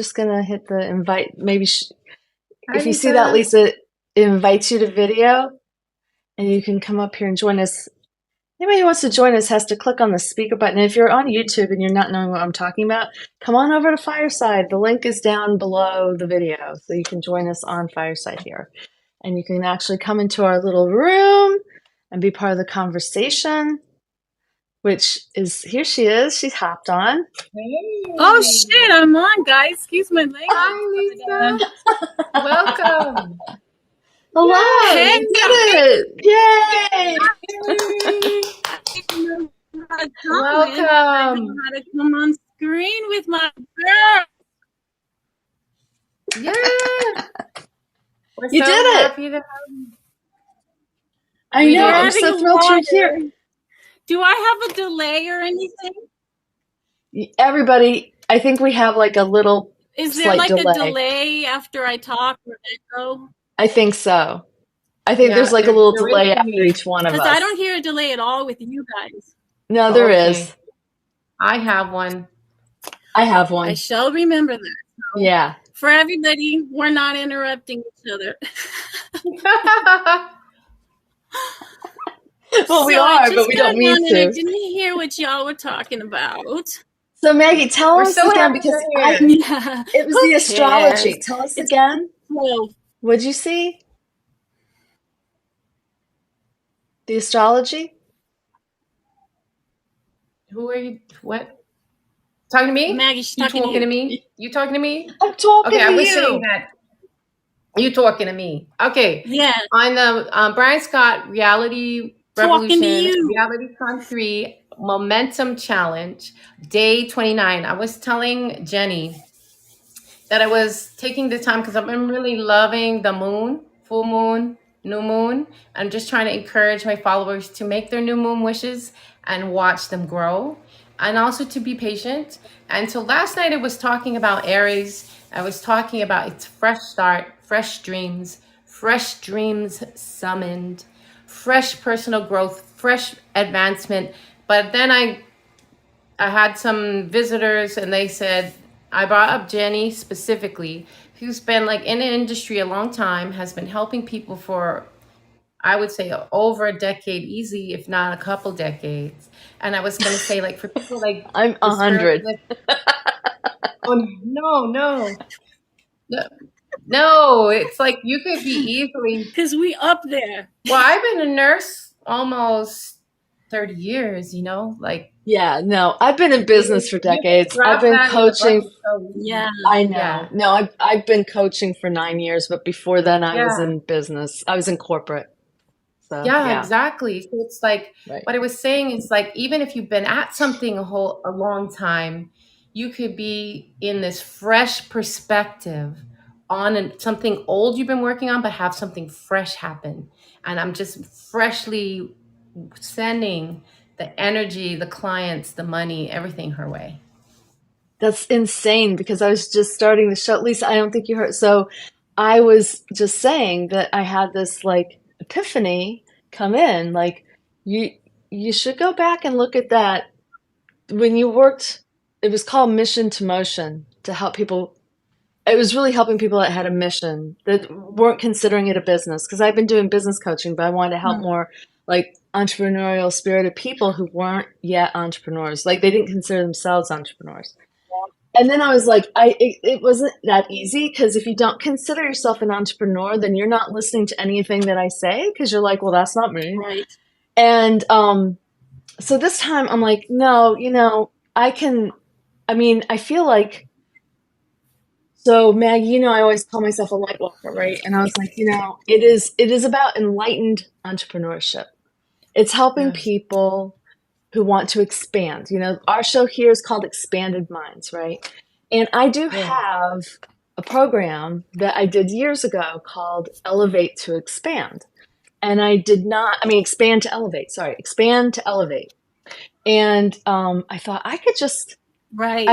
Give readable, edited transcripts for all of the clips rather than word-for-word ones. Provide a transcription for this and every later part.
Just gonna hit the invite. Maybe Hi, if you see that, Lisa. Lisa, it invites you to video, and you can come up here and join us. Anybody who wants to join us has to click on the speaker button. If you're on YouTube and you're not knowing what I'm talking about, come on over to Fireside. The link is down below the video, so you can join us on Fireside here. And you can actually come into our little room and be part of the conversation, which is, here she is. She's hopped on. Oh Hey. shit, I'm on, guys. Excuse my language. Hi, Lisa. Welcome. Hello, Hey, you did it! Yay! I know Welcome. how to come on screen with my girl. Yeah. We're You so did it! happy to have you. I We know, did. I'm so thrilled you're here. Do I have a delay or anything? Everybody, I think we have like a little Is there slight like a delay. delay after I talk or echo? I think so. I think there's Yeah, like a there little is delay for after me. each one of Because us. I don't hear a delay at all with you guys. No, there Okay. is. I have one. I have I one. shall remember that. Yeah. For everybody, we're not interrupting each other. Well, we So I are, just but we got don't mean on and I to. didn't hear what y'all were talking about. So Maggie, tell We're us so again, happy because you're here. Yeah. it was Who the astrology. cares? Tell us It's again. so What'd you see? The astrology? Who are you? What? Talking to me? Maggie, she's You talking to talking to you. me? You talking to me? I'm talking Okay, I to was saying you. that you talking to me. Okay. Yeah, On the Brian Scott Reality talking to Revolution, you. Reality Con 3 Momentum Challenge, day 29. I was telling Jenny that I was taking the time because I've been really loving the moon, full moon, new moon. I'm just trying to encourage my followers to make their new moon wishes and watch them grow, and also to be patient. And so last night I was talking about Aries. I was talking about its fresh start, fresh dreams summoned, fresh personal growth, fresh advancement. But then I had some visitors and they said, I brought up Jenny specifically, who's been like in the industry a long time, has been helping people for, I would say, over a decade, easy, if not a couple decades. And I was going to say, like, for people like I'm the 100. spiritualist, oh, no, no, it's like you could be easily, Because we up there. well, I've been a nurse almost 30 years, like, Yeah, no, I've been in business for you could decades. I've drop been that in the coaching. bucket so easy. Yeah. I know. Yeah. No, I've been coaching for 9 years, but before then I was Yeah. in business. I was in corporate. So Yeah, yeah, exactly. So it's like right. what I was saying is like even if you've been at something a long time, you could be in this fresh perspective on something old you've been working on, but have something fresh happen. And I'm just freshly sending the energy, the clients, the money, everything her way. That's insane because I was just starting the show. Lisa, I don't think you heard. So I was just saying that I had this like epiphany come in. Like you you should go back and look at that when you worked. It was called Mission to Motion to help people. It was really helping people that had a mission that weren't considering it a business, because I've been doing business coaching, but I wanted to help more like entrepreneurial spirited people who weren't yet entrepreneurs. Like they didn't consider themselves entrepreneurs. And then I was like, it wasn't that easy, because if you don't consider yourself an entrepreneur, then you're not listening to anything that I say, because you're like, well, that's not me. Right. And so this time I'm like, no, I feel like, so Maggie, I always call myself a light walker, right? And I was like, it is about enlightened entrepreneurship. It's helping Yes. people who want to expand. Our show here is called Expanded Minds, right? And I do have a program that I did years ago called Elevate to Expand. And I did not, expand to elevate, sorry, expand to elevate. And I thought I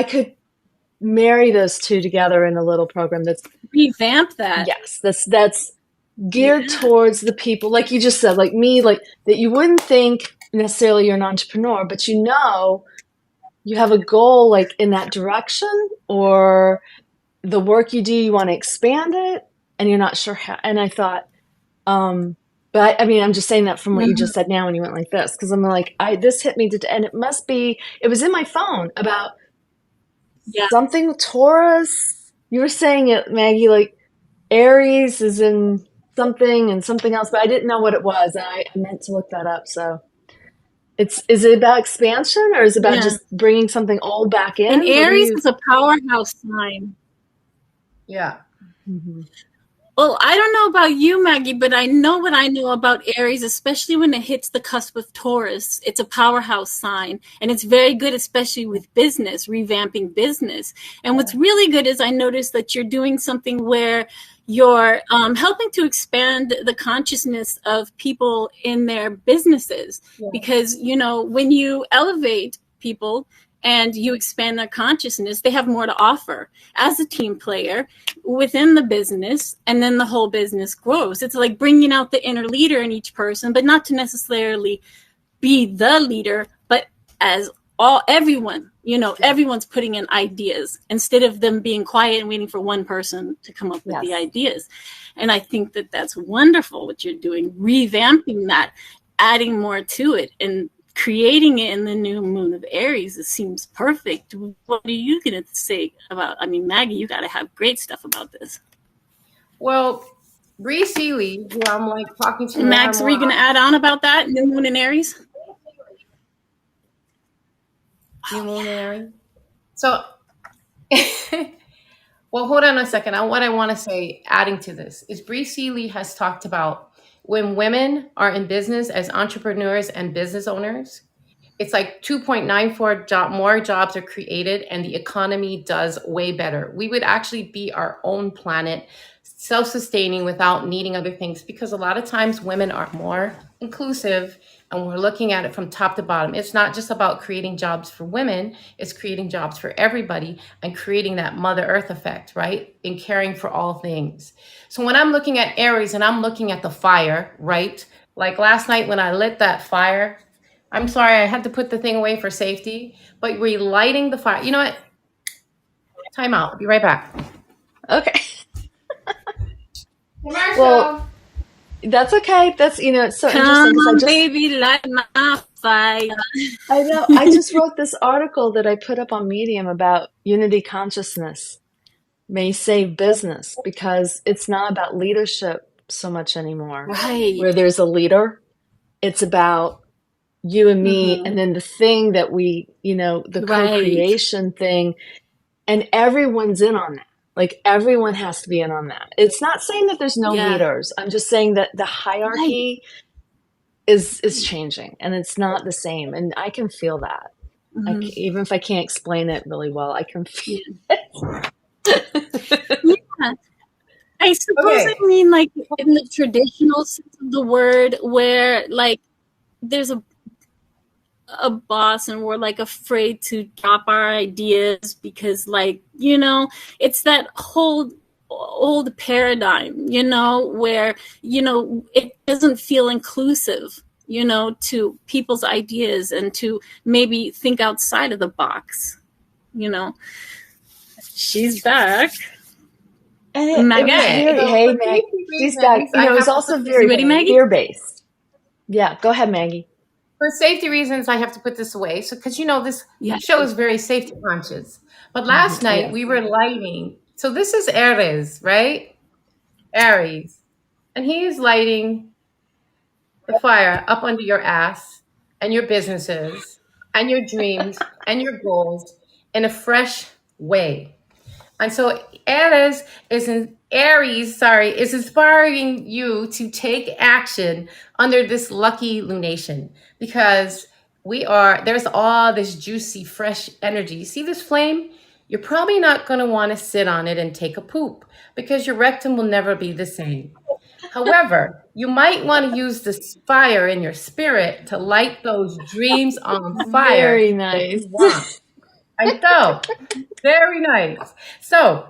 could marry those two together in a little program that's, Revamp that. yes, that's geared towards the people, like you just said, like me, like that you wouldn't think necessarily you're an entrepreneur, but you have a goal like in that direction, or the work you do, you want to expand it, and you're not sure how. And I thought, but I mean, I'm just saying that from what you just said now when you went like this, because I'm like, this hit me, and it must be, it was in my phone about Yeah. something with Taurus. You were saying it, Maggie, like Aries is in something and something else, but I didn't know what it was. And I meant to look that up. So is it about expansion, or is it about Yeah. just bringing something old back in? And What do Aries you- is a powerhouse sign. Yeah. Mhm. Well, I don't know about you, Maggie, but I know what I know about Aries, especially when it hits the cusp of Taurus. It's a powerhouse sign, and it's very good, especially with business, revamping business. And what's really good is I noticed that you're doing something where you're helping to expand the consciousness of people in their businesses. Yeah. Because, you know, when you elevate people and you expand their consciousness, they have more to offer as a team player within the business, and then the whole business grows. It's like bringing out the inner leader in each person, but not to necessarily be the leader, but as everyone, you know, everyone's putting in ideas instead of them being quiet and waiting for one person to come up with the Yes. ideas. And I think that that's wonderful what you're doing, revamping that, adding more to it, and creating it in the new moon of Aries. It seems perfect. What are you going to say about, I mean, Maggie, you got to have great stuff about this. Well, Bree Seeley, who I'm like talking to Max, more were you and going to more add on about that, new moon in Aries? New moon in Aries. So, well, hold on a second. What I want to say, adding to this, is Bree Seeley has talked about when women are in business as entrepreneurs and business owners, it's like 2.94 more jobs are created and the economy does way better. We would actually be our own planet, self-sustaining without needing other things, because a lot of times women are more inclusive and we're looking at it from top to bottom. It's not just about creating jobs for women, it's creating jobs for everybody and creating that Mother Earth effect, right? In caring for all things. So when I'm looking at Aries and I'm looking at the fire, right? Like last night when I lit that fire, I'm sorry, I had to put the thing away for safety, but relighting the fire. You know what? Time out. I'll be right back. Okay. Commercial. Well, that's okay. That's, you know, it's so interesting Come because on, baby, light my fire. I know. I just wrote this article that I put up on Medium about unity consciousness may save business, because it's not about leadership so much anymore. Right. Where there's a leader, it's about you and me, and then the thing that we, you know, the Right. co-creation thing, and everyone's in on that. Like everyone has to be in on that. It's not saying that there's no Yeah. leaders. I'm just saying that the hierarchy is changing, and it's not the same. And I can feel that. Even if I can't explain it really well, I can feel it. Yeah. I suppose Okay. I mean like in the traditional sense of the word, where like there's a boss and we're like afraid to drop our ideas because, like, you know, it's that whole old paradigm, you know, where, you know, it doesn't feel inclusive, you know, to people's ideas and to maybe think outside of the box, you know. She's back. And Maggie. it was very, So hey, for Maggie, safety she's back. reasons, You I know, it was have to also put this very Ready, Maggie? fear-based. Yeah, go ahead, Maggie. For safety reasons, I have to put this away. So, because you know, this Yeah. show is very safety conscious. But last night Yes. we were lighting. So this is Aries, right? Aries. And he's lighting the fire up under your ass and your businesses and your dreams and your goals in a fresh way. And so Aries is inspiring you to take action under this lucky lunation, because there's all this juicy, fresh energy. You see this flame? You're probably not going to want to sit on it and take a poop, because your rectum will never be the same. However, you might want to use this fire in your spirit to light those dreams on fire Very that nice. you want. I know. Very nice. So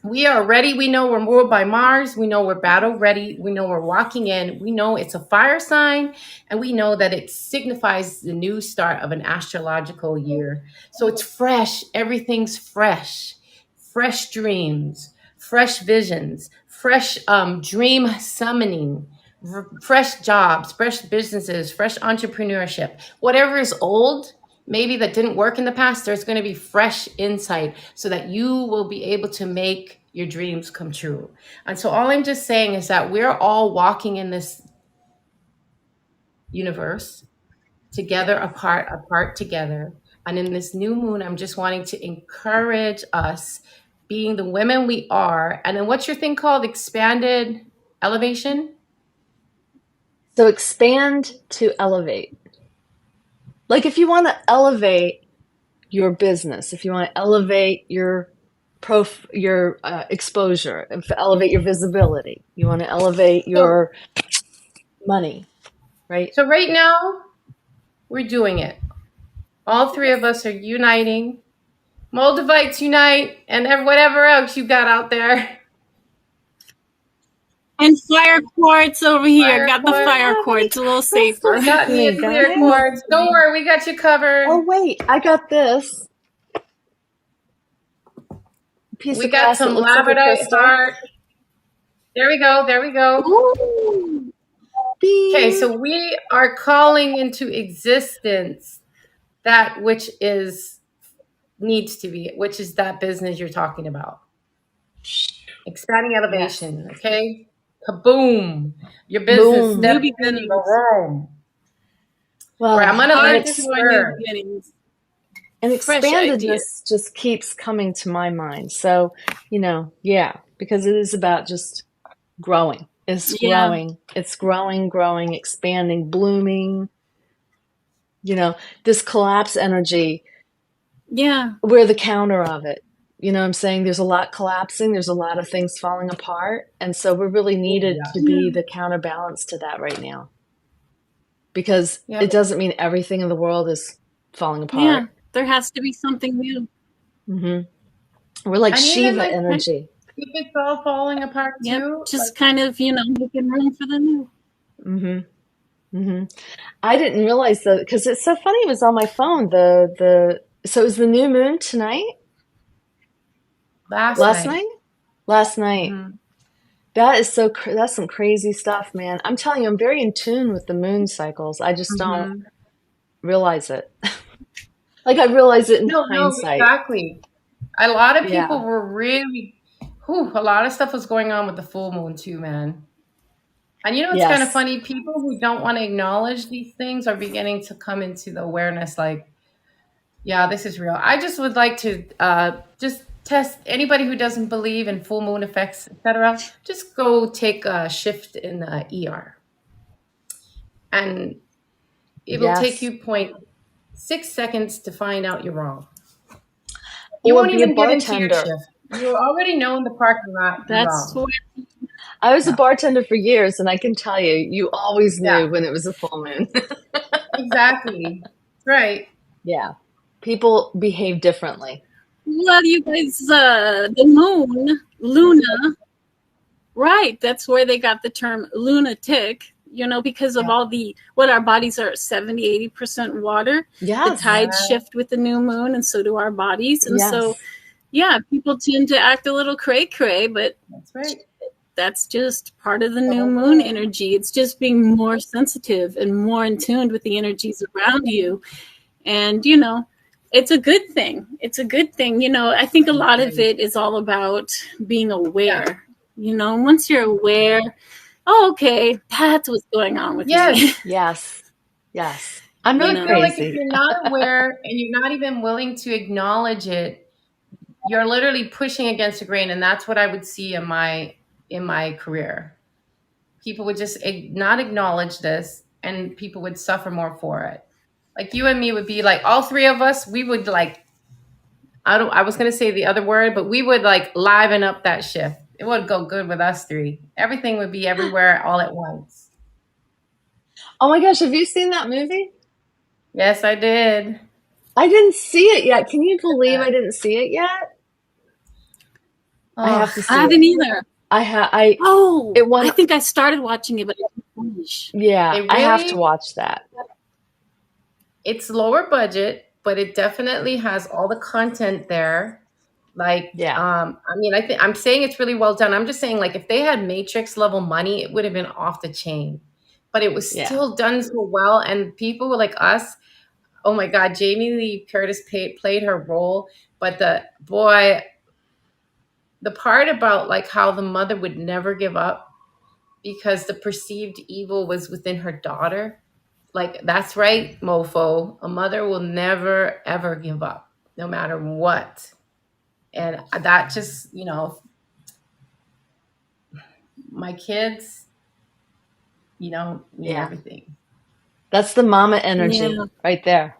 we are ready. We know we're ruled by Mars. We know we're battle ready. We know we're walking in. We know it's a fire sign, and we know that it signifies the new start of an astrological year. So it's fresh. Everything's fresh. fresh dreams, fresh visions, fresh dream summoning, fresh jobs, fresh businesses, fresh entrepreneurship. Whatever is old, maybe that didn't work in the past, there's going to be fresh insight so that you will be able to make your dreams come true. And so all I'm just saying is that we're all walking in this universe together, apart together. And in this new moon, I'm just wanting to encourage us being the women we are. And then what's your thing called? Expanded elevation? So expand to elevate. Like if you want to elevate your business, if you want to elevate your exposure, if elevate your visibility, you want to elevate So, your money, right? so right now, we're doing it. All three of us are uniting. Moldavites unite, and whatever else you got out there. And fire quartz over here. Fire Got the quartz. fire quartz, a little safer. Got me a clear guys. quartz. Don't worry, we got you covered. Oh wait, I got this piece We of got glass that some looks like a labradorite crystal. heart. There we go. There we go. Ooh. Okay, Beep. so we are calling into existence that which needs to be, which is that business you're talking about. Expanding Yes. elevation. Okay. Kaboom. Your business Boom. New steps into beginnings. the room. Well, Right, I'm gonna and let Heart this it's for new word. beginnings. and Fresh expandedness ideas. just keeps coming to my mind. So, yeah, because it is about just growing. It's Yeah. growing. It's growing, expanding, blooming. This collapse energy, Yeah. we're the counter of it. You know what I'm saying? There's a lot collapsing, there's a lot of things falling apart. And so we're really needed Yeah. to be the counterbalance to that right now. Because Yeah. it doesn't mean everything in the world is falling Yeah. apart. There has to be something new. hmm We're like And even Shiva like energy. if it's all falling apart Yep. too, Just kind of, making room for the new. hmm hmm I didn't realize that because it's so funny. It was on my phone. So it was the new moon tonight, last last night. night, last night. Mhm. That is that's some crazy stuff, man. I'm telling you, I'm very in tune with the moon cycles. I just don't Mhm. realize it. Like I realize it in No, hindsight. exactly. A lot of people Yeah. were really, a lot of stuff was going on with the full moon too, man. And it's kind of Yes. funny. People who don't want to acknowledge these things are beginning to come into the awareness like, yeah, this is real. I just would like to just test anybody who doesn't believe in full moon effects, etc. Just go take a shift in the ER. And it will take Yes. you 0.6 seconds to find out you're wrong. Or You won't be a even get into your bartender. shift. You already know in the parking lot you're That's wrong. what. I was a Yeah. bartender for years, and I can tell you, you always knew Yeah, when it was a full moon. exactly. Right. Yeah. People behave differently. Well, you guys, the moon, Luna, right? That's where they got the term lunatic, because of Yeah. all what our bodies are 70, 80% water. The Yes. tides Yeah. shift with the new moon, and so do our bodies. And so, Yes. yeah, people tend to act a little cray-cray, but That's right. that's just part of the new moon energy. It's just being more sensitive and more in tune with the energies around you. And, it's a good thing. It's a good thing. I think a lot of it is all about being aware. Once you're aware, oh, okay, that's what's going on with me. Yes. Yes. Yes. I'm I not feel like if crazy. you're not aware and you're not even willing to acknowledge it, you're literally pushing against the grain. And that's what I would see in my career. People would just not acknowledge this, and people would suffer more for it. Like you and me would be like, all three of us, we would like, I was going to say the other word, but we would like liven up that shift. It would go good with us three. Everything would be everywhere all at once. Oh my gosh, have you seen that movie? Yes, I did. I didn't see it yet. Can you believe I didn't see it yet? I have to see I it. haven't either. It won. I think I started watching it, but I didn't finish. Yeah, I have to watch that. It's lower budget, but it definitely has all the content there. Like, Yeah. I mean, I think I'm saying it's really well done. I'm just saying, like, if they had Matrix level money, it would have been off the chain. But it was Yeah. still done so well, and people were like us. Oh my God, Jamie Lee Curtis played her role, but the part about like how the mother would never give up because the perceived evil was within her daughter. Like, that's right, mofo. A mother will never ever give up, no matter what. And that just, my kids, mean Yeah. everything. That's the mama energy Yeah. right there.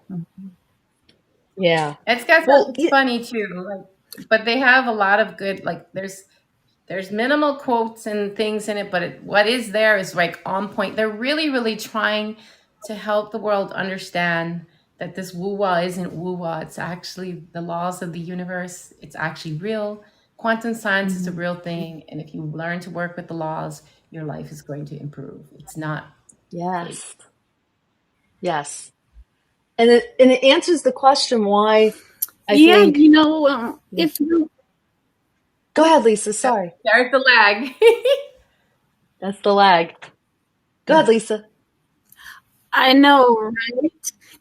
Yeah. It's got Well, something funny too, like, but they have a lot of good, like, there's minimal quotes and things in it, but what is there is like on point. They're really, really trying to help the world understand that this woo-wah isn't woo-wah. It's actually the laws of the universe. It's actually real. Quantum science is a real thing. And if you learn to work with the laws, your life is going to improve. It's not fake. yes. Yes. And it answers the question why I think. If you Go ahead, Lisa. Sorry. There's the lag. That's the lag. Go ahead, Lisa. I know, right?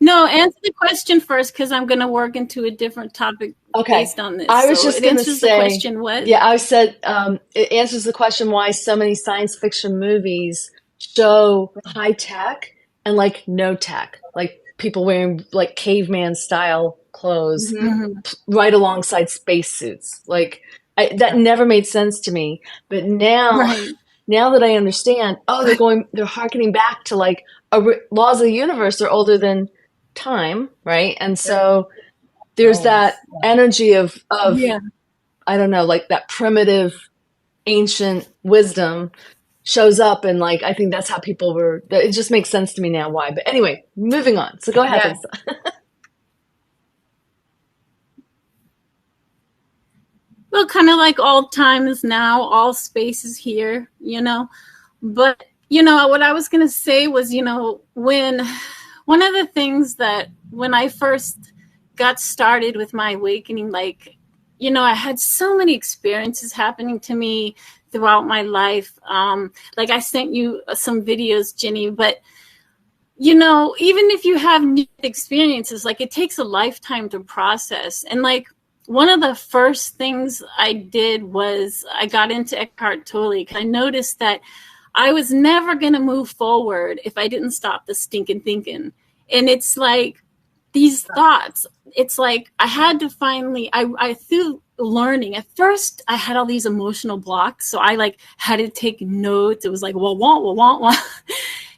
No, answer the question first because I'm going to work into a different topic based on this. I was just going to say, the question what? Yeah, I said it answers the question why so many science fiction movies show high tech and like no tech, like people wearing like caveman style clothes right alongside spacesuits. Like that never made sense to me, but now. Right. Now that I understand, they're harkening back to like laws of the universe are older than time, right? And so there's that energy of I don't know, like that primitive ancient wisdom shows up, and like I think that's how people were. It just makes sense to me now why. But anyway, moving on. So go ahead, Lisa. Well, kind of like all time is now, all space is here, But, what I was going to say was, when one of the things that when I first got started with my awakening, like, I had so many experiences happening to me throughout my life. Like I sent you some videos, Jenny, but, even if you have new experiences, like it takes a lifetime to process. And like, one of the first things I did was I got into Eckhart Tolle because I noticed that I was never going to move forward if I didn't stop the stinking thinking. And it's like these thoughts, it's like I had to finally, I through learning, at first I had all these emotional blocks. So I like had to take notes. It was like, well.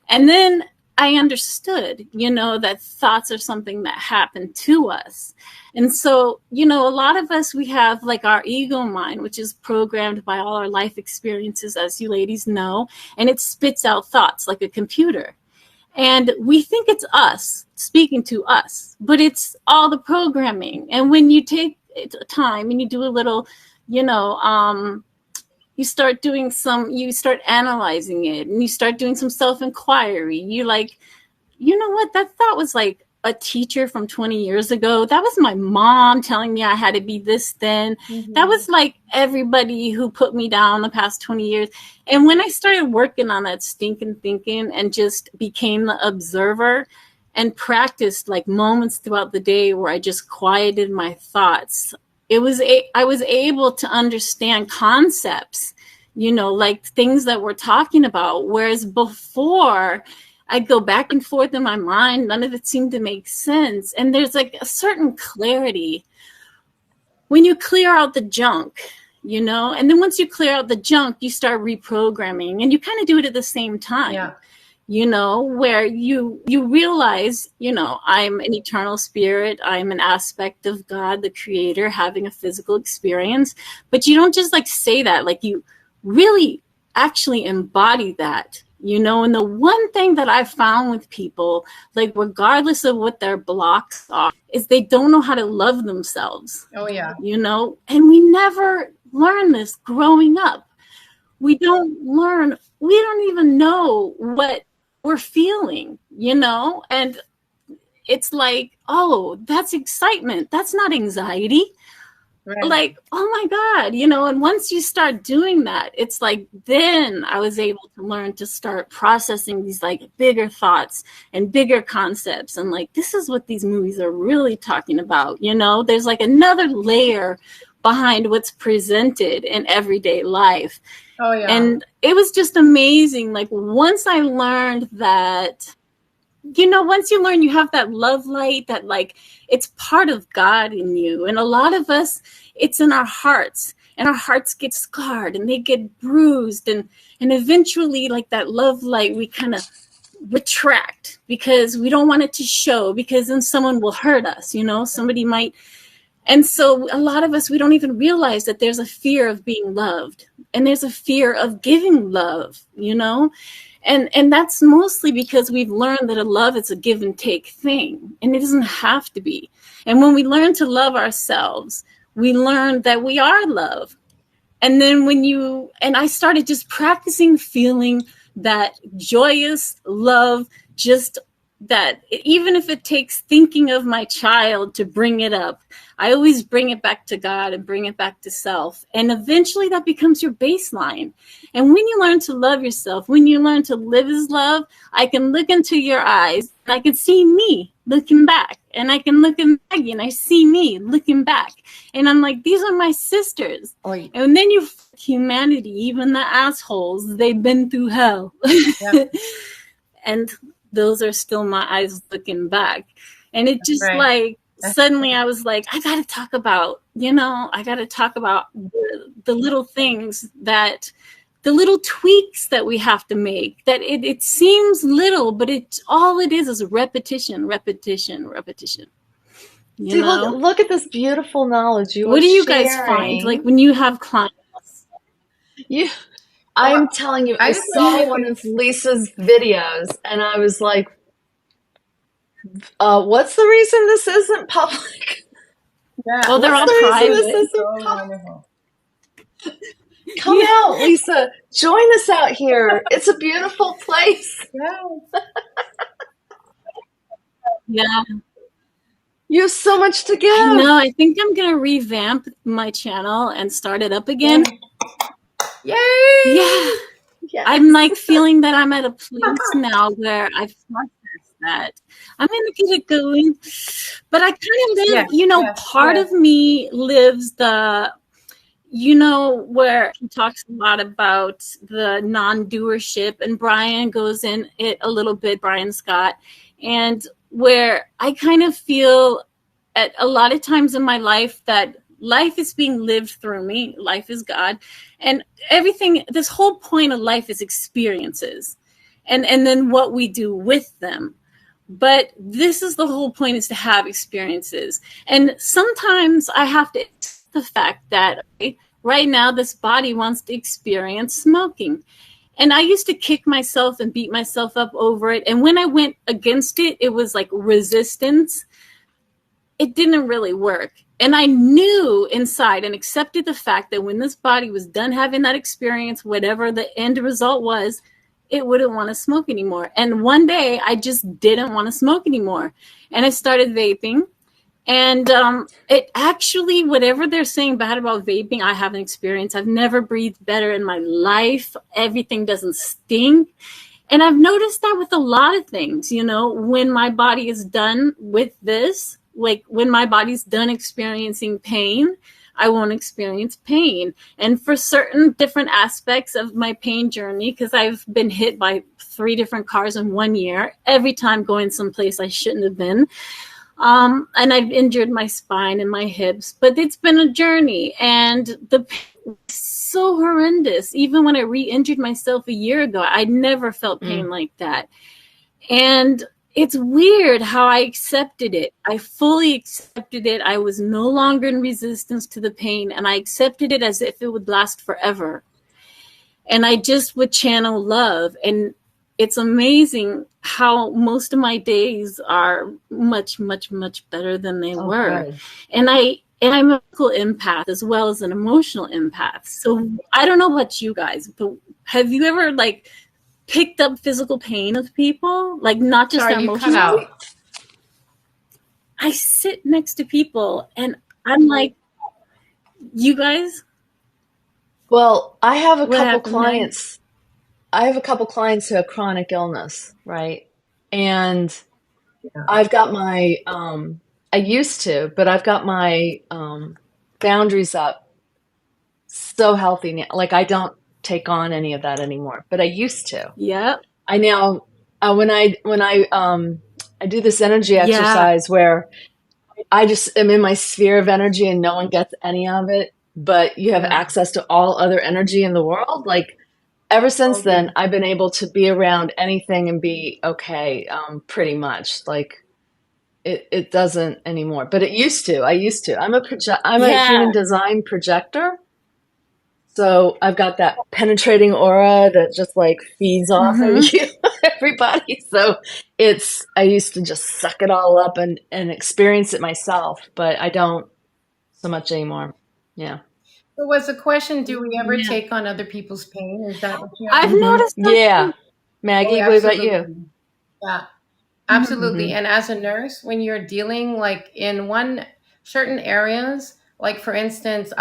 And then I understood, that thoughts are something that happen to us. And so, a lot of us, we have like our ego mind, which is programmed by all our life experiences, as you ladies know, and it spits out thoughts like a computer. And we think it's us speaking to us, but it's all the programming. And when you take time and you do a little, you start analyzing it and you start doing some self-inquiry. You like, you know what? That thought was like a teacher from 20 years ago. That was my mom telling me I had to be this thin. That was like everybody who put me down the past 20 years. And when I started working on that stinking thinking and just became the observer and practiced like moments throughout the day where I just quieted my thoughts, I was able to understand concepts, like things that we're talking about. Whereas before, I'd go back and forth in my mind. None of it seemed to make sense. And there's like a certain clarity when you clear out the junk, and then once you clear out the junk, you start reprogramming, and you kind of do it at the same time, where you realize, I'm an eternal spirit. I'm an aspect of God, the creator, having a physical experience. But you don't just like say that, like you really actually embody that. And the one thing that I found with people, like regardless of what their blocks are, is they don't know how to love themselves. Oh, yeah. And we never learn this growing up. We don't even know what we're feeling, and it's like, oh, that's excitement. That's not anxiety. Right. like, oh my God, you know, and once you start doing that, it's like, then I was able to learn to start processing these like bigger thoughts and bigger concepts. And like, this is what these movies are really talking about. You know, there's like another layer behind what's presented in everyday life. Oh yeah. And it was just amazing. Like, once I learned that, you know, once you learn you have that love light, that like it's part of God in you. And a lot of us, it's in our hearts, and our hearts get scarred and they get bruised. And eventually, like, that love light, we kind of retract because we don't want it to show, because then someone will hurt us, you know, somebody might. And so a lot of us, we don't even realize that there's a fear of being loved, and there's a fear of giving love, you know. And that's mostly because we've learned that a love is a give and take thing, and it doesn't have to be. And when we learn to love ourselves, we learn that we are love. And then and I started just practicing feeling that joyous love, just that even if it takes thinking of my child to bring it up, I always bring it back to God and bring it back to self. And eventually that becomes your baseline. And when you learn to love yourself, when you learn to live as love, I can look into your eyes and I can see me looking back. And I can look at Maggie and I see me looking back. And I'm like, these are my sisters. Oy. And then you humanity, even the assholes, they've been through hell. Yeah. And those are still my eyes looking back. And it just Right. like, suddenly I was like, I got to talk about, you know, I got to talk about the little things, that the little tweaks that we have to make, that it seems little, but all it is repetition, repetition, repetition. You See, know? look at this beautiful knowledge you What are do you guys sharing. find? Like, when you have clients? I'm telling you, I just saw wanted one to- of Lisa's videos and I was like, what's the reason this isn't public? Yeah. Oh, they're all What's the reason this private. isn't So public? wonderful. Come out, Lisa. Join us out here. It's a beautiful place. Yeah. Yeah. You have so much to give. I know. I think I'm going to revamp my channel and start it up again. Yay! Yeah. Yes. I'm like feeling that I'm at a place now where I've processed that. I'm going to get it going. But I kind of live, Yes, you know, yes, part yes. of me lives you know, where he talks a lot about the non-doership, and Brian goes in it a little bit, Brian Scott, and where I kind of feel at a lot of times in my life that life is being lived through me. Life is God. And everything, this whole point of life is experiences, and then what we do with them. But this is the whole point, is to have experiences. And sometimes I have to accept the fact that right now this body wants to experience smoking. And I used to kick myself and beat myself up over it. And when I went against it, it was like resistance. It didn't really work. And I knew inside and accepted the fact that when this body was done having that experience, whatever the end result was, it wouldn't want to smoke anymore. And one day I just didn't want to smoke anymore. And I started vaping. And it actually, whatever they're saying bad about vaping, I haven't experienced. I've never breathed better in my life. Everything doesn't stink. And I've noticed that with a lot of things, you know, when my body is done with this, like when my body's done experiencing pain, I won't experience pain. And for certain different aspects of my pain journey, because I've been hit by 3 different cars in 1 year, every time going someplace I shouldn't have been. And I've injured my spine and my hips, but it's been a journey, and the pain was so horrendous. Even when I re-injured myself a year ago, I never felt pain like that. And it's weird how I accepted it. I fully accepted it. I was no longer in resistance to the pain, and I accepted it as if it would last forever. And I just would channel love. And it's amazing how most of my days are much, much, much better than they were. Good. And I'm a physical empath as well as an emotional empath. So I don't know about you guys, but have you ever like picked up physical pain of people? Like not just their Sorry, you cut emotional. out. I sit next to people and I'm like, You guys? Well, I have a What couple happened, Meg? clients. I have a couple clients who have chronic illness, right? And Yeah. I've got my, I used to, but I've got my boundaries up so healthy now. Like I don't take on any of that anymore, but I used to. Yep. I now, I do this energy Yeah. exercise where I just am in my sphere of energy and no one gets any of it, but you have Yeah. access to all other energy in the world. Like ever since then, Totally. I've been able to be around anything and be okay, pretty much. Like it doesn't anymore, but it used to. I used to. I'm a Yeah. human design projector. So I've got that penetrating aura that just like feeds off of Mm-hmm. you, everybody. So I used to just suck it all up and experience it myself, but I don't so much anymore. Yeah. So was the question, do we ever Yeah. take on other people's pain? Is that what you I've asked? noticed that Yeah. too. Oh, Maggie, what about you? absolutely. Yeah, Mhm. absolutely. And as a nurse, when you're dealing like in one certain areas, like for instance,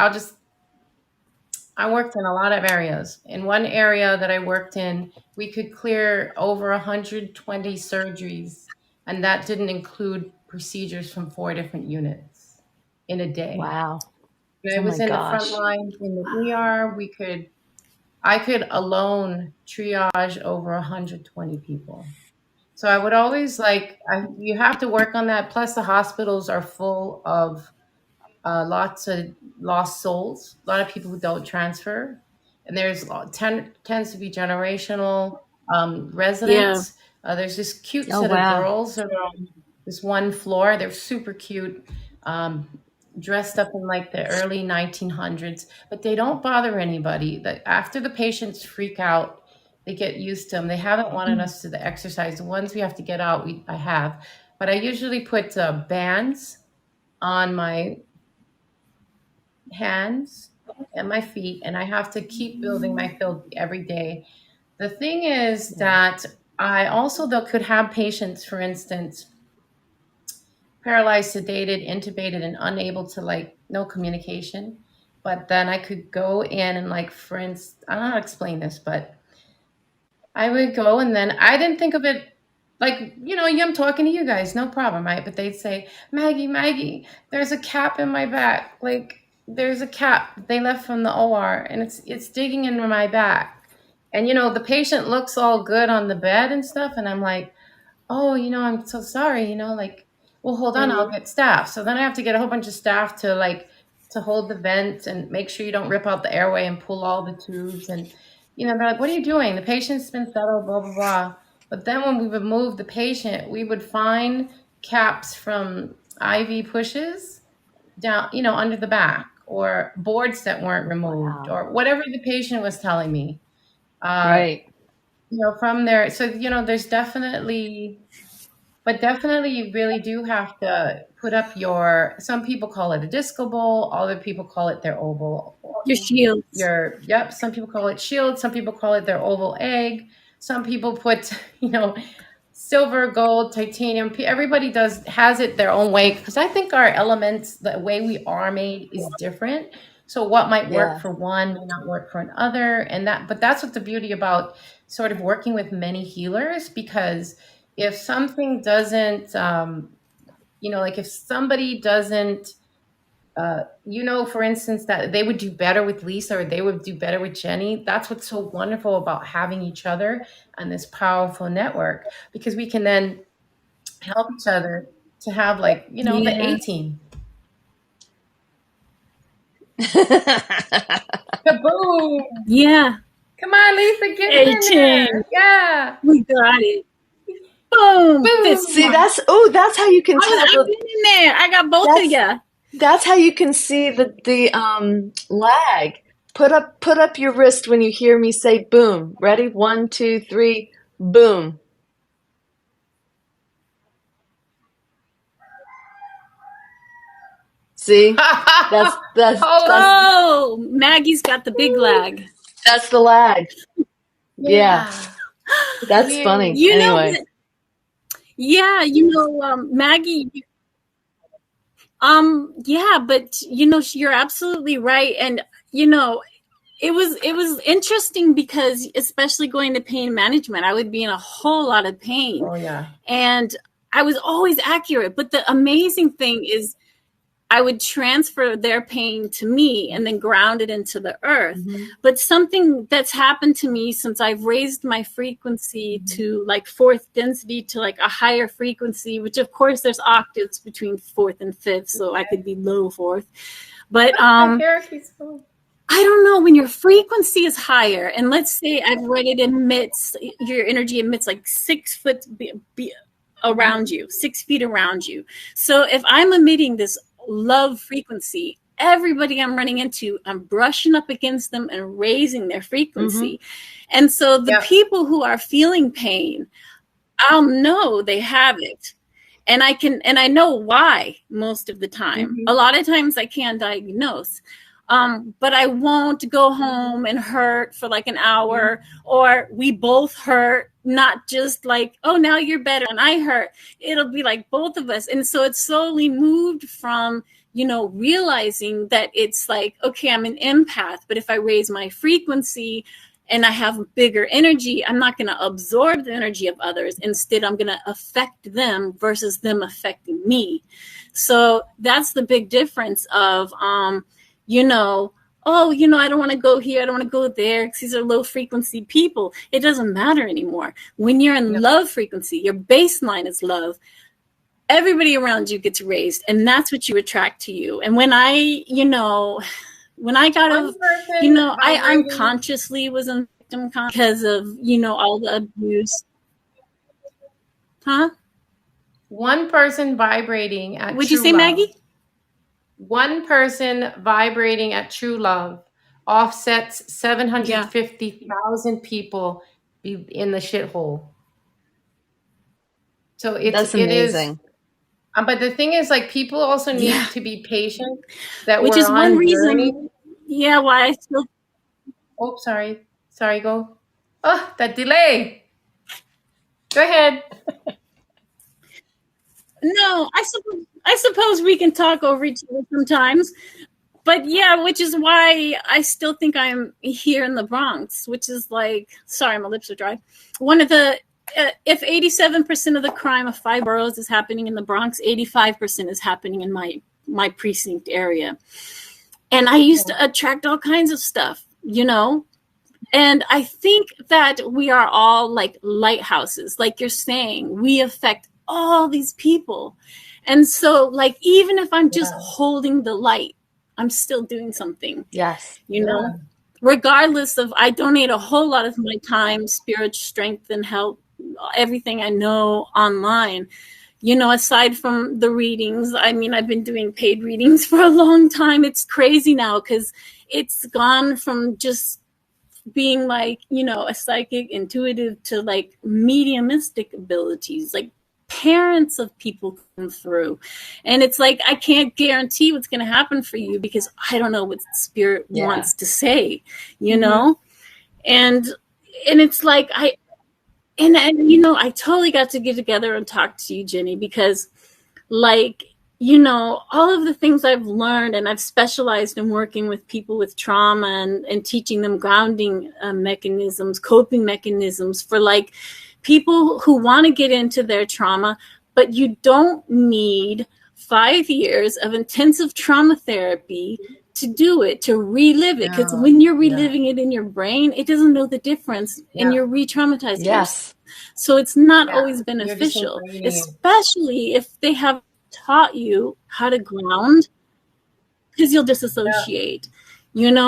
I worked in a lot of areas. In one area that I worked in, we could clear over 120 surgeries, and that didn't include procedures from 4 different units in a day. Wow. When Oh I was my in the front gosh. line in the ER, I could alone triage over 120 people. So I would always you have to work on that. Plus, the hospitals are full of lots of lost souls, a lot of people who don't transfer. And tends to be generational Yeah. residents. There's this cute Oh set of wow. girls around this one floor. They're super cute, um, dressed up in like the early 1900s, but they don't bother anybody. After the patients freak out, they get used to them. They haven't wanted us to the exercise. The ones we have to get out, I have. But I usually put bands on my hands and my feet, and I have to keep building my field every day. The thing is Yeah. that I also though could have patients, for instance, paralyzed, sedated, intubated, and unable to like no communication. But then I could go in and like, for instance, I don't know how to explain this, but I would go and then I didn't think of it like, I'm talking to you guys, no problem, right? But they'd say, Maggie, there's a cap in my back. Like there's a cap they left from the OR and it's digging into my back. And the patient looks all good on the bed and stuff. And I'm like, oh, I'm so sorry, like, well, hold on, I'll Mhm. get staff. So then I have to get a whole bunch of staff to hold the vent and make sure you don't rip out the airway and pull all the tubes. And, they're like, what are you doing? The patient's been settled, blah, blah, blah. But then when we would move the patient, we would find caps from IV pushes down, under the back or boards that weren't removed Wow. or whatever the patient was telling me. Uh, Right. from there. So, there's definitely you really do have to put up some people call it a disco ball, other people call it their oval. Your shields. Some people call it shield, some people call it their oval egg. Some people put, silver, gold, titanium. Everybody has it their own way because I think our elements, the way we are made is different. So what might work Yeah. for one may not work for another. But that's what the beauty about sort of working with many healers, because if something doesn't, like if somebody doesn't, for instance, that they would do better with Lisa or they would do better with Jenny. That's what's so wonderful about having each other and this powerful network, because we can then help each other to have like, the Yeah. A team. Kaboom! Yeah. Come on, Lisa, get it in A-Chain. there. Yeah. We got it. Boom. Fist Boom. See, bump. that's how you can tell I've been in there. I got both of that's ya. that's how you can see the lag. Put up your wrist when you hear me say boom. Ready? 1, 2, 3, boom. See? That's that's that's Oh, Oh, Maggie's got the big lag. that's the lag. Yeah. yeah. That's funny. You know Anyway. what? Yeah, Maggie, Yeah, but you're absolutely right. And it was interesting because, especially going to pain management, I would be in a whole lot of pain. Oh yeah. And I was always accurate. But the amazing thing is I would transfer their pain to me and then ground it into the earth. Mm-hmm. But something that's happened to me since I've raised my frequency to like fourth density, to like a higher frequency, which of course there's octaves between fourth and fifth, so I could be low fourth. But I don't know, when your frequency is higher, and let's say I've read it emits, your energy emits like 6 foot around you, 6 feet around you. So if I'm emitting this love frequency, everybody I'm running into, I'm brushing up against them and raising their frequency. And so the people who are feeling pain, I'll know they have it. And I know why most of the time. A lot of times I can't diagnose. But I won't go home and hurt for like an hour, or we both hurt, not just like, oh, now you're better and I hurt. It'll be like both of us. And so it's slowly moved from, realizing that it's like, okay, I'm an empath, but if I raise my frequency and I have bigger energy, I'm not going to absorb the energy of others. Instead, I'm going to affect them versus them affecting me. So that's the big difference of, I don't want to go here, I don't want to go there, because these are low frequency people. It doesn't matter anymore. When you're in love frequency, your baseline is love, everybody around you gets raised, and that's what you attract to you. And when I got I unconsciously was in victim because of, all the abuse. Huh? One person vibrating at Would you say, love. Maggie? One person vibrating at true love offsets 750,000 people in the shithole. So That's amazing. It is. But the thing is, like, people also need to be patient. Which is one reason. Yeah, why I still. Oh, sorry, go. Oh, that delay. Go ahead. No, I suppose we can talk over each other sometimes. But yeah, which is why I still think I'm here in the Bronx, which is like, sorry, my lips are dry. One of the, if 87% of the crime of 5 boroughs is happening in the Bronx, 85% is happening in my precinct area. And I used to attract all kinds of stuff, And I think that we are all like lighthouses. Like you're saying, we affect all these people. And so, like, even if I'm just holding the light, I'm still doing something. Yes. Regardless of, I donate a whole lot of my time, spirit, strength, and help, everything I know online. Aside from the readings, I mean, I've been doing paid readings for a long time. It's crazy now because it's gone from just being like, a psychic, intuitive, to like mediumistic abilities, like parents of people come through. And it's like, I can't guarantee what's going to happen for you because I don't know what spirit wants to say, and it's like, I totally got to get together and talk to you, Jenny, because like, all of the things I've learned, and I've specialized in working with people with trauma and teaching them grounding mechanisms, coping mechanisms for like people who want to get into their trauma, but you don't need 5 years of intensive trauma therapy to do it, to relive it. Because when you're reliving it in your brain, it doesn't know the difference, and you're re-traumatizing yourself. So it's not always beneficial, especially if they have taught you how to ground, because you'll disassociate,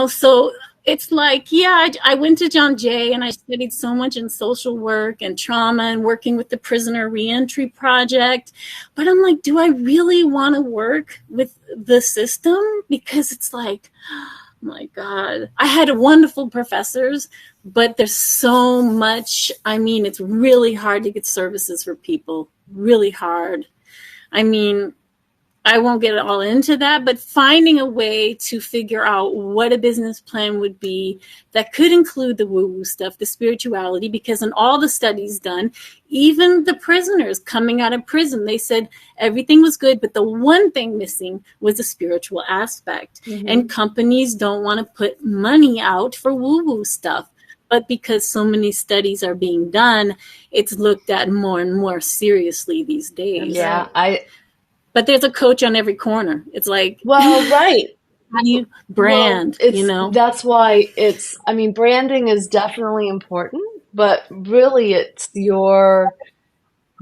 So it's like, I went to John Jay and I studied so much in social work and trauma and working with the Prisoner Reentry Project. But I'm like, do I really want to work with the system? Because it's like, oh my God, I had wonderful professors, but there's so much. I mean, it's really hard to get services for people, really hard. I mean, I won't get all into that, but finding a way to figure out what a business plan would be that could include the woo-woo stuff, the spirituality, because in all the studies done, even the prisoners coming out of prison, they said everything was good, but the one thing missing was the spiritual aspect. Mm-hmm. And companies don't want to put money out for woo-woo stuff. But because so many studies are being done, it's looked at more and more seriously these days. Yeah, But there's a coach on every corner. It's like, well, right. how do you brand, Well, you know? that's why branding is definitely important, but really it's your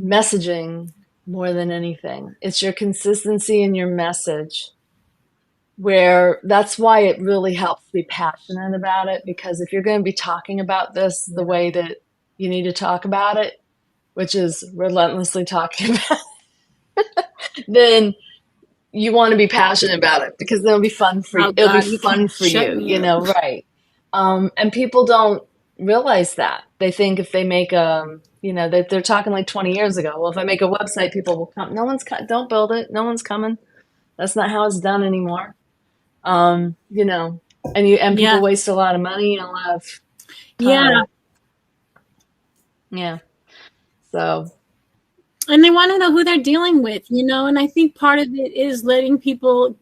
messaging more than anything. It's your consistency in your message, where that's why it really helps to be passionate about it, because if you're going to be talking about this the way that you need to talk about it, which is relentlessly talking about it, then you want to be passionate about it, because then it'll be fun for you. Oh, It'll God, be you fun can't for shut you, me you know, up. right? And people don't realize that. They think if they make that they're talking like 20 years ago. Well, if I make a website, people will come. Don't build it. No one's coming. That's not how it's done anymore. You know, and people Yeah. waste a lot of money and a lot of time. Yeah. Yeah. So, And they want to know who they're dealing with, you know? And I think part of it is letting people,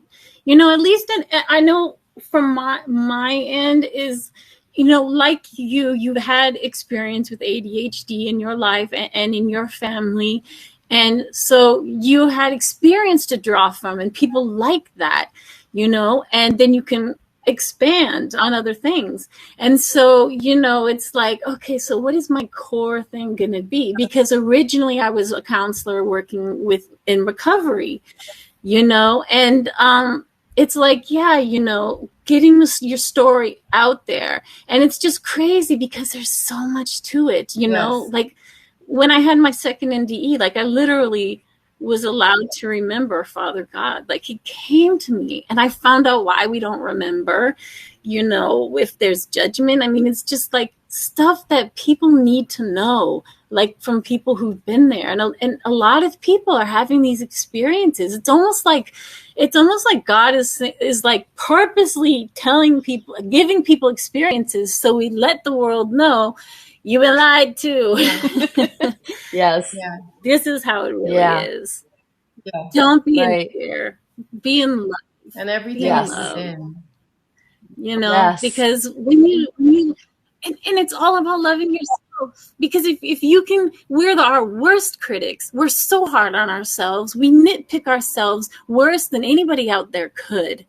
you know, at least I know from my end is, you know, like you've had experience with ADHD in your life and in your family. And so you had experience to draw from, and people like that, you know, and then you can expand on other things. And so, you know, it's like, okay, so what is my core thing going to be? Because originally I was a counselor working in recovery, you know, and it's like, yeah, you know, getting your story out there. And it's just crazy because there's so much to it, you know, like when I had my second NDE, like I literally was allowed to remember Father God. Like he came to me, and I found out why we don't remember, you know, if there's judgment. I mean, it's just like stuff that people need to know, like from people who've been there. And a lot of people are having these experiences. It's almost like God is like purposely telling people, giving people experiences, so we let the world know you've been lied to. yes. Yeah. This is how it really is. Yeah. Don't be Right. in fear. Be in love. And everything Yes. is within. You know, Yes. because when you and it's all about loving yourself. Because if you can, we're our worst critics. We're so hard on ourselves. We nitpick ourselves worse than anybody out there could.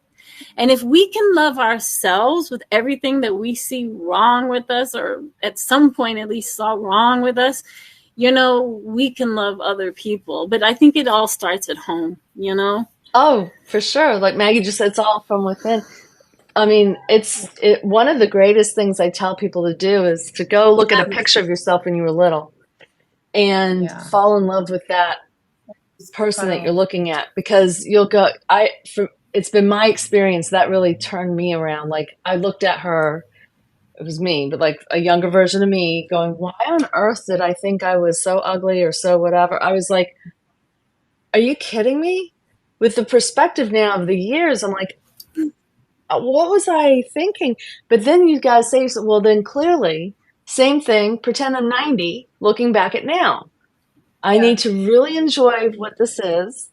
And if we can love ourselves with everything that we see wrong with us, or at some point at least saw wrong with us, you know, we can love other people. But I think it all starts at home, you know? Oh, for sure. Like Maggie just said, it's all from within. I mean, one of the greatest things I tell people to do is to go look at a picture of yourself when you were little and fall in love with that person that you're looking at, because you'll go, it's been my experience that really turned me around. Like I looked at her, it was me, but like a younger version of me going, why on earth did I think I was so ugly or so whatever? I was like, are you kidding me? With the perspective now of the years, I'm like, what was I thinking? But then you guys say, well, then clearly, same thing, pretend I'm 90, looking back at now. I need to really enjoy what this is.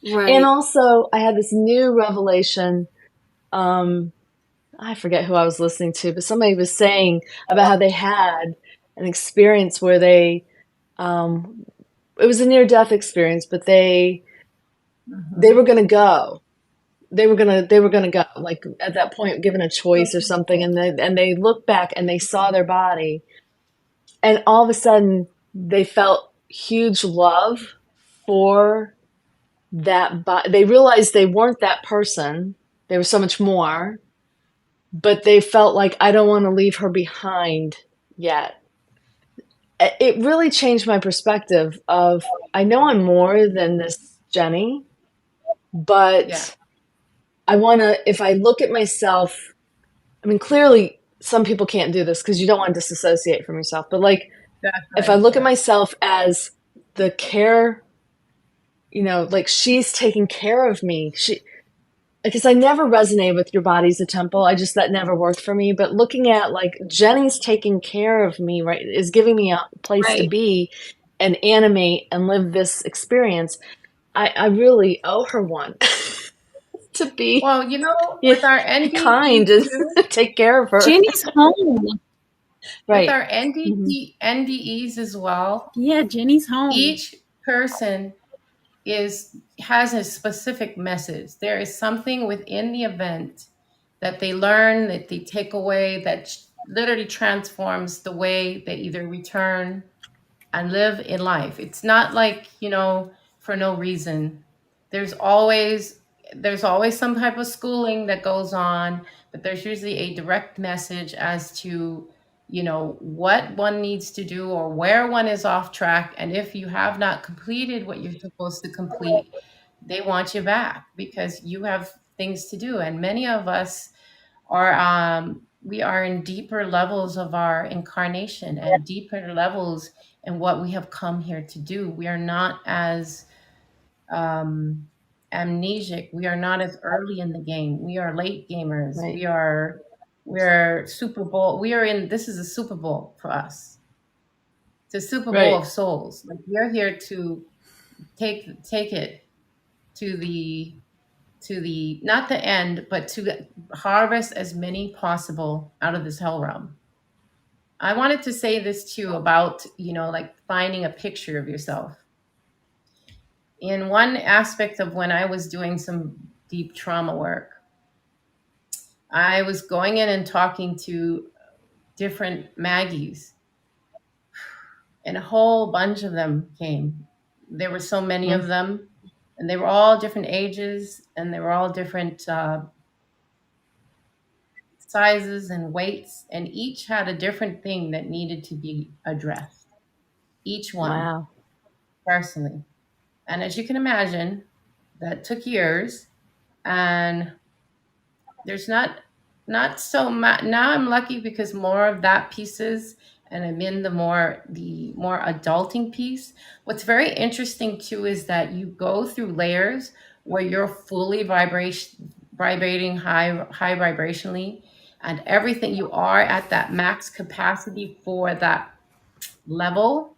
Right. And also, I had this new revelation. I forget who I was listening to, but somebody was saying about how they had an experience where it was a near-death experience, but they were going to go. They were gonna go, like at that point, given a choice or something, and they looked back and they saw their body, and all of a sudden they felt huge love for that body. They realized they weren't that person; they were so much more. But they felt like, I don't want to leave her behind yet. It really changed my perspective of, I know I'm more than this Jenny, but I want to, if I look at myself, I mean, clearly some people can't do this because you don't want to disassociate from yourself. But like, if I look at myself as the like she's taking care of me. Because I never resonate with your body's a temple. That never worked for me. But looking at like Jenny's taking care of me, right, is giving me a place to Right. be and animate and live this experience. I really owe her one to be Well, with our kind NDEs and too, take care of her. Jenny's home. with Right. our Hmm. NDEs as well, Yeah, Jenny's home. each person has a specific message. There is something within the event that they learn, that they take away, that literally transforms the way they either return and live in life. It's not like, for no reason. There's always there's always some type of schooling that goes on, but there's usually a direct message as to, what one needs to do or where one is off track. And if you have not completed what you're supposed to complete, they want you back because you have things to do. And many of us we are in deeper levels of our incarnation and deeper levels in what we have come here to do. We are not as um, amnesic. We are not as early in the game. We are late gamers. Right. We're Super Bowl. We are in. This is a Super Bowl for us. It's a Super Bowl Right. of souls. Like we are here to take it to the not the end, but to harvest as many possible out of this hell realm. I wanted to say this too about, like finding a picture of yourself. In one aspect of when I was doing some deep trauma work, I was going in and talking to different Maggies, and a whole bunch of them came. There were so many Mm. of them, and they were all different ages, and they were all different sizes and weights, and each had a different thing that needed to be addressed. Each one Wow. personally. And as you can imagine, that took years. And there's not so much now. I'm lucky because more of that pieces, and I'm in the more adulting piece. What's very interesting too is that you go through layers where you're fully vibrating high vibrationally, and everything you are at that max capacity for that level.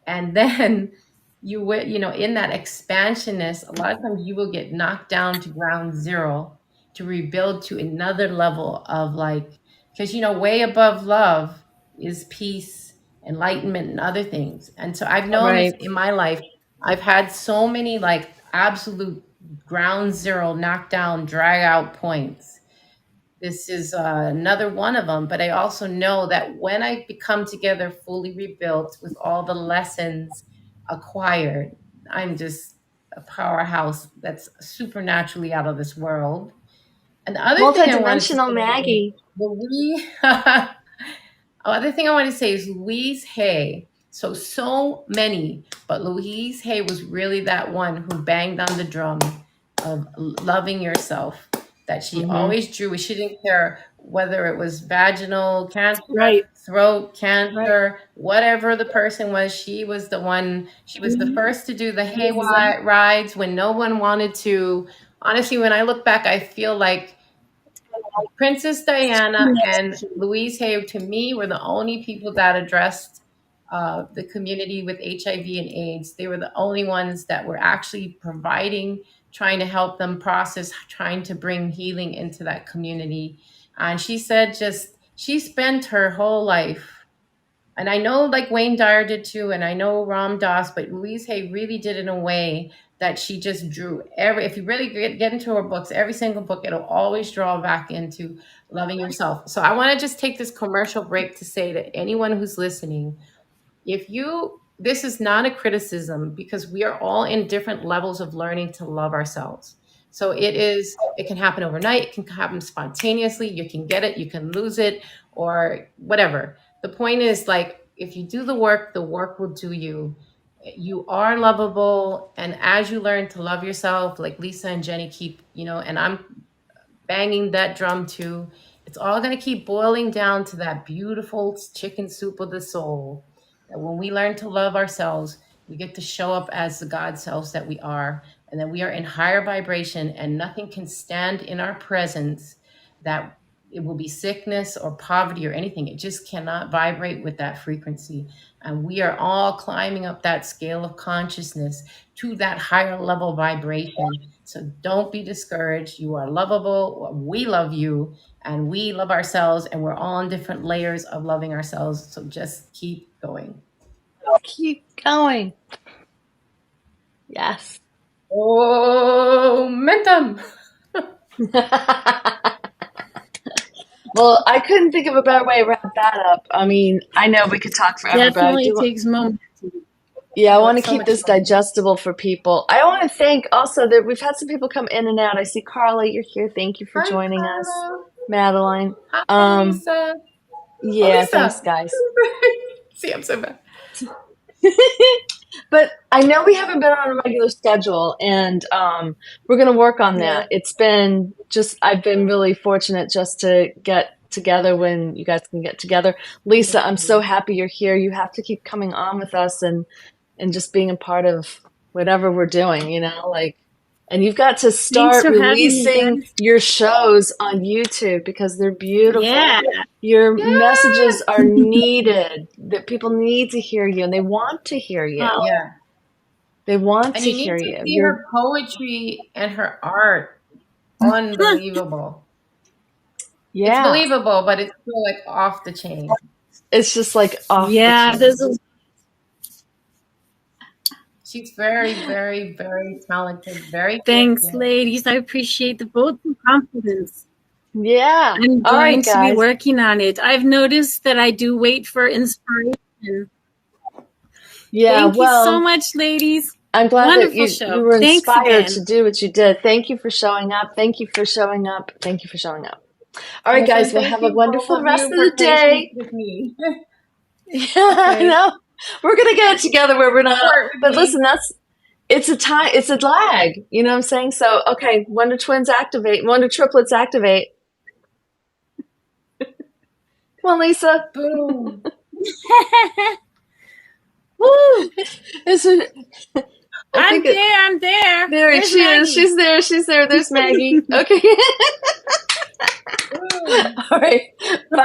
And then in that expansionness, a lot of times you will get knocked down to ground zero to rebuild to another level of, like, because way above love is peace, enlightenment, and other things. And so I've known this Right. in my life. I've had so many, like, absolute ground zero knockdown drag out points. This is another one of them. But I also know that when I become together fully rebuilt with all the lessons acquired, I'm just a powerhouse that's supernaturally out of this world. And the other thing I wanted to Multidimensional say is Maggie. other thing I want to say is Louise Hay. So many, but Louise Hay was really that one who banged on the drum of loving yourself. That she Hmm. always drew. She didn't care whether it was vaginal cancer, Right. throat Right. cancer, whatever the person was. She was the one. She was the Mhm. first to do the hay Exactly. rides when no one wanted to. Honestly, when I look back, I feel like Princess Diana and Connection. Louise Hay, to me, were the only people that addressed the community with HIV and AIDS. They were the only ones that were actually providing, trying to help them process, trying to bring healing into that community. And she said, just she spent her whole life, and I know like Wayne Dyer did too, and I know Ram Dass, but Louise Hay really did it in a way that she just drew if you really get into her books, every single book, it'll always draw back into loving yourself. So I want to just take this commercial break to say to anyone who's listening, if you this is not a criticism, because we are all in different levels of learning to love ourselves. So it can happen overnight, it can happen spontaneously, you can get it, you can lose it, or whatever. The point is, like, if you do the work will do you. You are lovable, and as you learn to love yourself, like Lisa and Jenny keep, and I'm banging that drum too. It's all going to keep boiling down to that beautiful chicken soup of the soul. That when we learn to love ourselves, We get to show up as the God selves that we are, and that we are in higher vibration, and nothing can stand in our presence, that it will be sickness or poverty or anything. It just cannot vibrate with that frequency. And we are all climbing up that scale of consciousness to that higher level vibration. So don't be discouraged. You are lovable. We love you, and we love ourselves, and we're all in different layers of loving ourselves. So just keep going. Keep going. Yes. Momentum. Well, I couldn't think of a better way to wrap that up. I mean, I know we could talk forever, but I Definitely do. takes moments. Yeah, I want to So keep much this fun. digestible for people. I want to thank also that we've had some people come in and out. I see Carla, you're here. Thank you for Hi, joining us, Carla. Madeline. Hi, Lisa. Yeah, Lisa. thanks, guys. See, I'm so bad. But I know we haven't been on a regular schedule, and we're going to work on that. Yeah. It's been just, I've been really fortunate just to get together when you guys can get together. Lisa, I'm so happy you're here. You have to keep coming on with us and just being a part of whatever we're doing, you know, like, and you've got to start for having me, releasing guys. your shows on YouTube because they're beautiful. Yeah. Your Yes. messages are needed, that people need to hear you and they want to hear you. Oh, Yeah. They want And to you need hear to you. see her poetry and her art. Unbelievable. Yeah. It's believable, but it's still like off the chain. It's just like off yeah, the chain. this is She's very, very, very talented. Very thanks, gifted. ladies. I appreciate the vote of confidence. Yeah. I'm All going right, to be guys. working on it. I've noticed that I do wait for inspiration. Yeah, Thank well, you so much, ladies. I'm glad Wonderful that show. you were Thanks inspired again. to do what you did. Thank you for showing up. Thank you for showing up. Thank you for showing up. All right, guys, well, have a wonderful rest of the day. With me. Yeah, I know. We're going to get it together where we're not. But listen, it's a time, it's a lag. You know what I'm saying? So, okay, Wonder Twins activate, Wonder Triplets activate. Come on, Lisa. Boom. Woo! I'm there. There There's she Maggie. is. She's there. There's Maggie. Okay. All right. Bye.